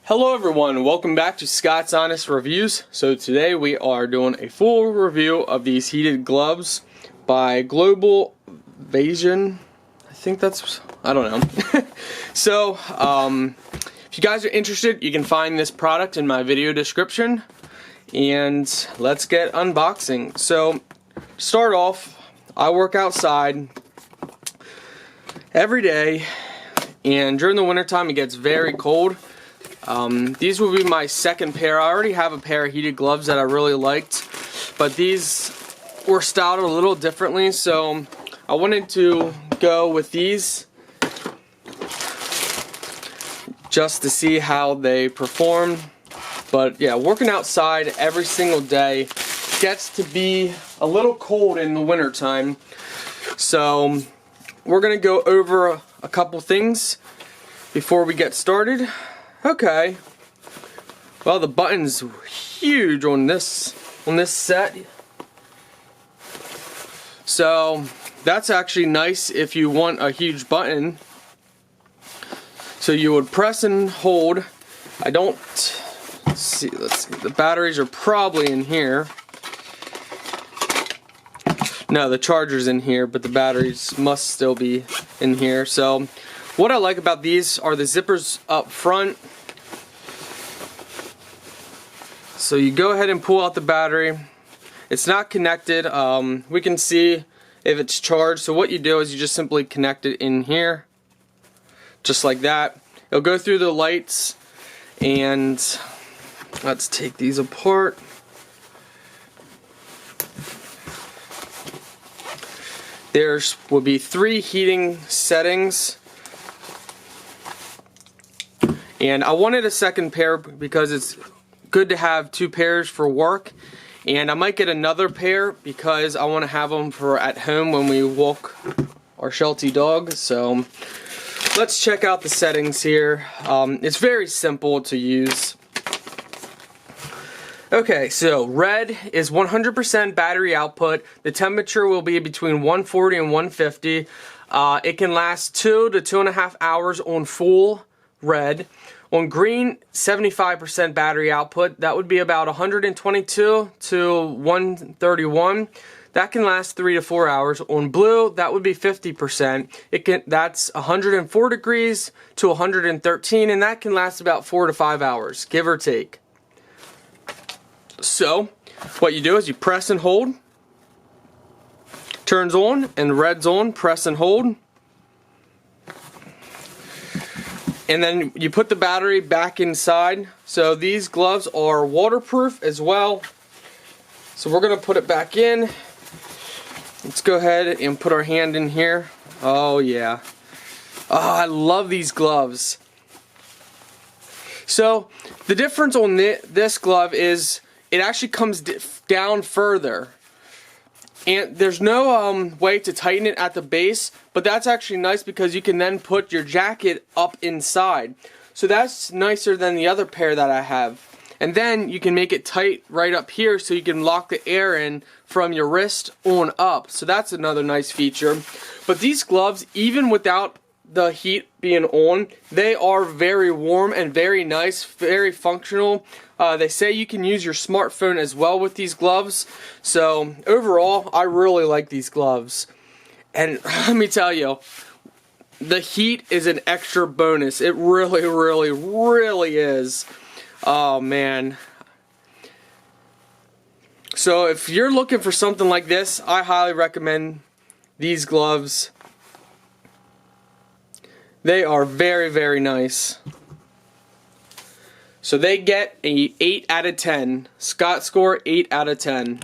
Hello everyone, welcome back to Scott's Honest Reviews. So today we are doing a full review of these heated gloves by Global Vasion. I don't know. So, if you guys are interested, you can find this product in my video description. And let's get unboxing. So, to start off, I work outside every day, and during the wintertime it gets very cold. These will be my second pair. I already have a pair of heated gloves that I really liked, but these were styled a little differently, so I wanted to go with these just to see how they perform. But yeah, working outside every single day gets to be a little cold in the wintertime, so we're going to go over a couple things before we get started. Okay, well, the button's huge on this set, so that's actually nice if you want a huge button. So you would press and hold. Let's see, the batteries are probably in here. No, the charger's in here, but the batteries must still be in here. So what I like about these are the zippers up front. So you go ahead and pull out the battery. It's not connected. We can see if it's charged. So what you do is you just simply connect it in here, just like that. It'll go through the lights, and let's take these apart. Will be 3 heating settings. And I wanted a second pair because it's good to have 2 pairs for work, and I might get another pair because I want to have them for at home when we walk our Sheltie dog. So let's check out the settings here. It's very simple to use. Okay, so red is 100% battery output. The temperature will be between 140 and 150. It can last 2 to 2.5 hours on full red. On green, 75% battery output. That would be about 122 to 131. That can last 3 to 4 hours. On blue, that would be 50%. That's 104 degrees to 113, and that can last about 4 to 5 hours, give or take. So, what you do is you press and hold. Turns on, and red's on. Press and hold. And then you put the battery back inside. So these gloves are waterproof as well. So we're going to put it back in. Let's go ahead and put our hand in here. Oh yeah. Oh, I love these gloves. So the difference on this glove is it actually comes down further. And there's no way to tighten it at the base, but that's actually nice because you can then put your jacket up inside. So that's nicer than the other pair that I have. And then you can make it tight right up here so you can lock the air in from your wrist on up. So that's another nice feature. But these gloves, even without the heat being on, they are very warm and very nice, very functional. They say you can use your smartphone as well with these gloves. So overall, I really like these gloves. And let me tell you, the heat is an extra bonus. It really, really, really is. Oh man. So if you're looking for something like this, I highly recommend these gloves. They are very, very nice. So they get a 8 out of 10. Scott score 8 out of 10.